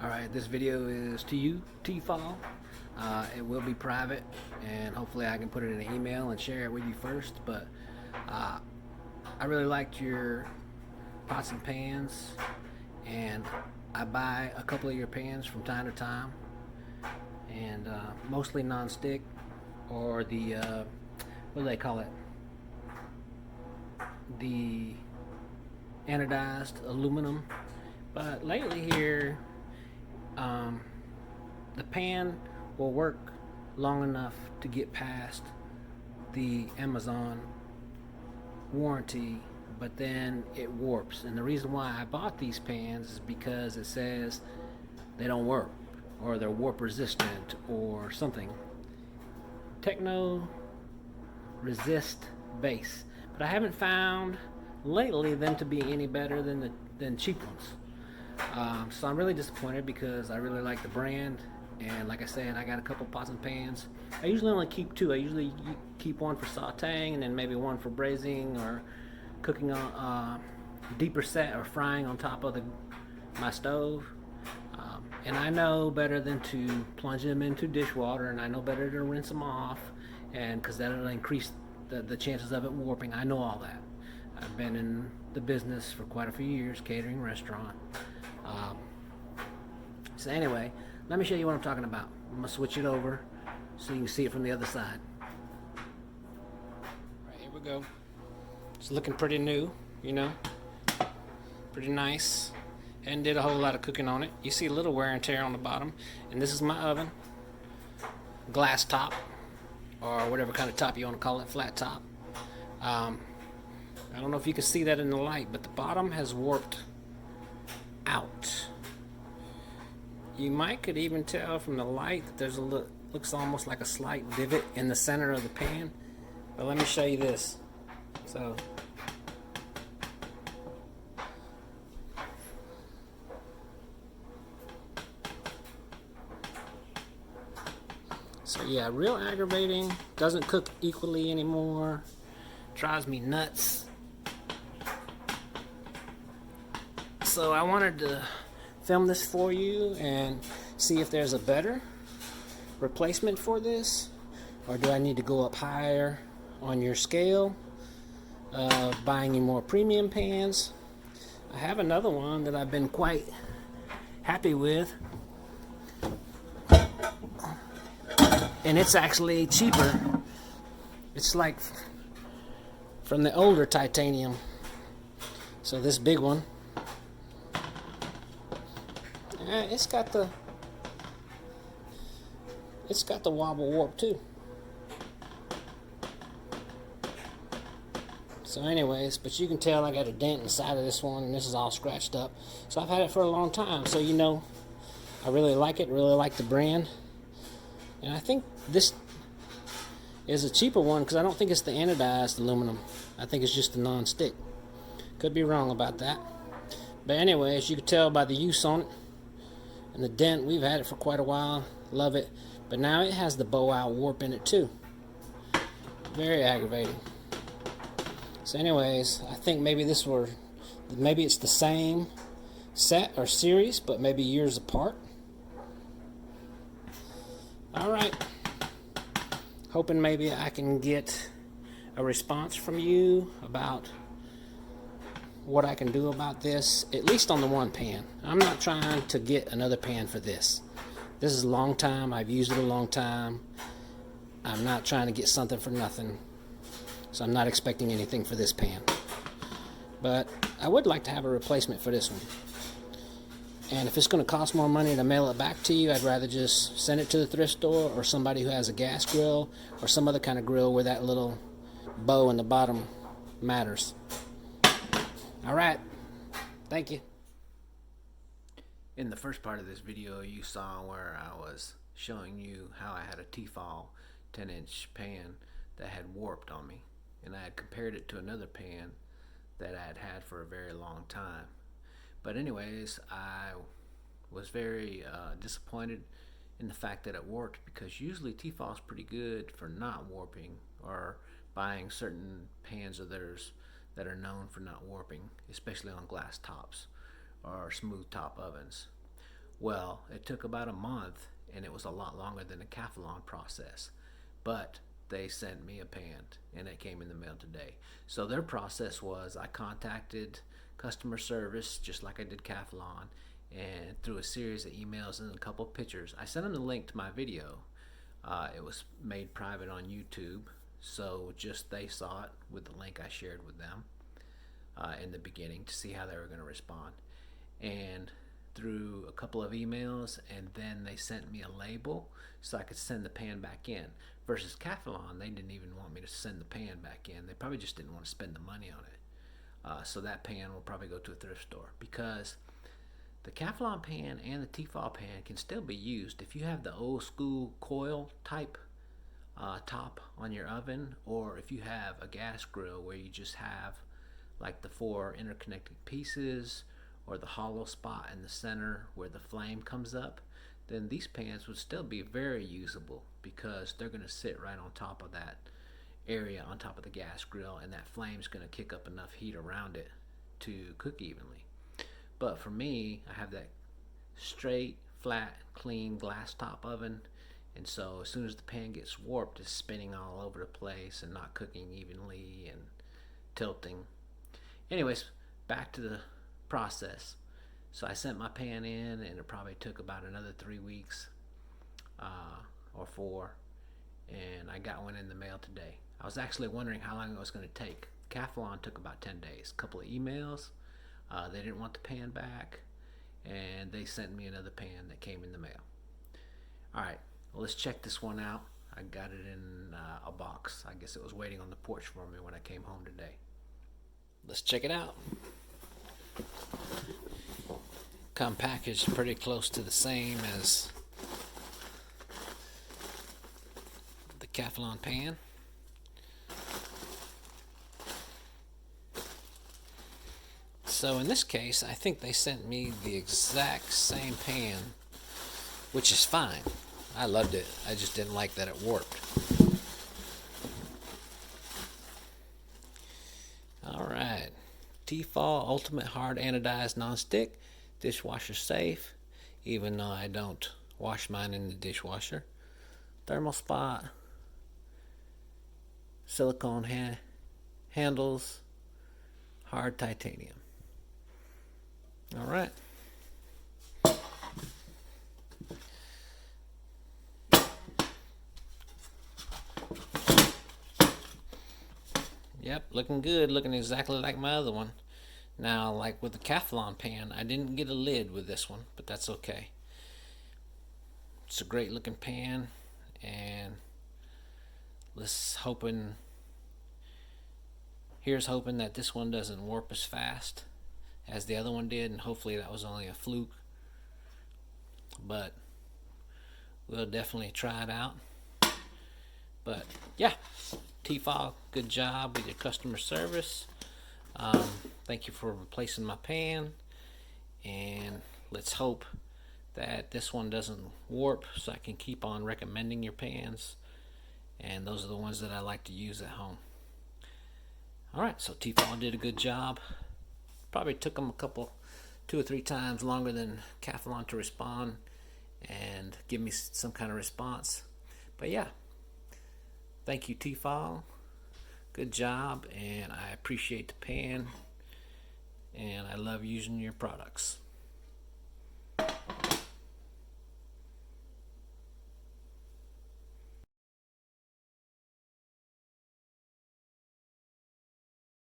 Alright, this video is to you, T-Fal. It will be private, and hopefully I can put it in an email and share it with you first, but I really liked your pots and pans, and I buy a couple of your pans from time to time, and mostly non-stick, or the, what do they call it? The anodized aluminum. But lately here, the pan will work long enough to get past the Amazon warranty, but then it warps. And the reason why I bought these pans is because it says they don't work, or they're warp resistant, or something. Techno resist base, but I haven't found lately them to be any better than cheap ones. So I'm really disappointed because I really like the brand, and like I said, I got a couple pots and pans. I usually only keep two. I usually keep one for sauteing and then maybe one for braising or cooking on deeper set or frying on top of my stove. And I know better than to plunge them into dishwater, and I know better to rinse them off, and because that'll increase the chances of it warping. I know all that. I've been in the business for quite a few years, catering, restaurant. So anyway, let me show you what I'm talking about. I'm gonna switch it over so you can see it from the other side. Right, here we go. It's looking pretty new, you know, pretty nice. And did a whole lot of cooking on it. You see a little wear and tear on the bottom. And this is my oven, glass top, or whatever kind of top you want to call it, flat top. I don't know if you can see that in the light, but the bottom has warped out. You could even tell from the light that there's looks almost like a slight divot in the center of the pan. But let me show you this. So yeah, real aggravating. Doesn't cook equally anymore. Drives me nuts. So I wanted to film this for you and see if there's a better replacement for this, or do I need to go up higher on your scale, buying you more premium pans. I have another one that I've been quite happy with, and it's actually cheaper. It's like from the older titanium. So this big one, it's got the wobble warp too. So anyways, but you can tell I got a dent in the side of this one, and this is all scratched up. So I've had it for a long time, so you know, I really like it, really like the brand. And I think this is a cheaper one because I don't think it's the anodized aluminum. I think it's just the non-stick. Could be wrong about that. But anyways, you can tell by the use on it and the dent. We've had it for quite a while. Love it. But now it has the bow out warp in it too. Very aggravating. So anyways, I think maybe maybe it's the same set or series, but maybe years apart. Alright. Hoping maybe I can get a response from you about what I can do about this, at least on the one pan. I'm not trying to get another pan for this. This is a long time. I've used it a long time. I'm not trying to get something for nothing, so I'm not expecting anything for this pan. But I would like to have a replacement for this one. And if it's going to cost more money to mail it back to you, I'd rather just send it to the thrift store, or somebody who has a gas grill or some other kind of grill where that little bow in the bottom matters. Alright, thank you. In the first part of this video, you saw where I was showing you how I had a T-Fal 10-inch pan that had warped on me, and I had compared it to another pan that I had had for a very long time. But anyways, I was very disappointed in the fact that it warped, because usually T-Fal is pretty good for not warping, or buying certain pans of theirs that are known for not warping, especially on glass tops or smooth top ovens. Well, it took about a month, and it was a lot longer than the Calphalon process. But they sent me a pan, and it came in the mail today. So their process was I contacted customer service just like I did Calphalon, and through a series of emails and a couple of pictures, I sent them the link to my video. It was made private on YouTube, so just they saw it with the link I shared with them in the beginning to see how they were going to respond. And through a couple of emails, and then they sent me a label so I could send the pan back in. Versus Calphalon, they didn't even want me to send the pan back in. They probably just didn't want to spend the money on it. So that pan will probably go to a thrift store, because the Calphalon pan and the T-Fal pan can still be used if you have the old school coil type top on your oven, or if you have a gas grill where you just have like the 4 interconnected pieces, or the hollow spot in the center where the flame comes up, then these pans would still be very usable, because they're going to sit right on top of that area on top of the gas grill, and that flame's going to kick up enough heat around it to cook evenly. But for me, I have that straight, flat, clean glass top oven, and so as soon as the pan gets warped, it's spinning all over the place and not cooking evenly and tilting. Anyways, back to the process. So I sent my pan in, and it probably took about another 3 weeks or 4, and I got one in the mail today. I was actually wondering how long it was going to take. Calphalon took about 10 days. A couple of emails. They didn't want the pan back, and they sent me another pan that came in the mail. Alright, well, let's check this one out. I got it in a box. I guess it was waiting on the porch for me when I came home today. Let's check it out. Come packaged pretty close to the same as the Calphalon pan. So in this case, I think they sent me the exact same pan, which is fine. I loved it. I just didn't like that it warped. Alright. T-Fal Ultimate Hard Anodized Non-Stick. Dishwasher safe, even though I don't wash mine in the dishwasher. Thermal spot. Silicone handles. Hard titanium. Alright. Yep, looking good. Looking exactly like my other one. Now, like with the Calphalon pan, I didn't get a lid with this one, but that's okay. It's a great looking pan, and here's hoping that this one doesn't warp as fast as the other one did, and hopefully that was only a fluke. But we'll definitely try it out. But yeah, T-Fal, good job with your customer service. Thank you for replacing my pan, and let's hope that this one doesn't warp, so I can keep on recommending your pans, and those are the ones that I like to use at home. Alright, so T-Fal did a good job. Probably took them 2 or 3 times longer than Calphalon to respond and give me some kind of response. But yeah, thank you, T-Fal. Good job, and I appreciate the pan, and I love using your products.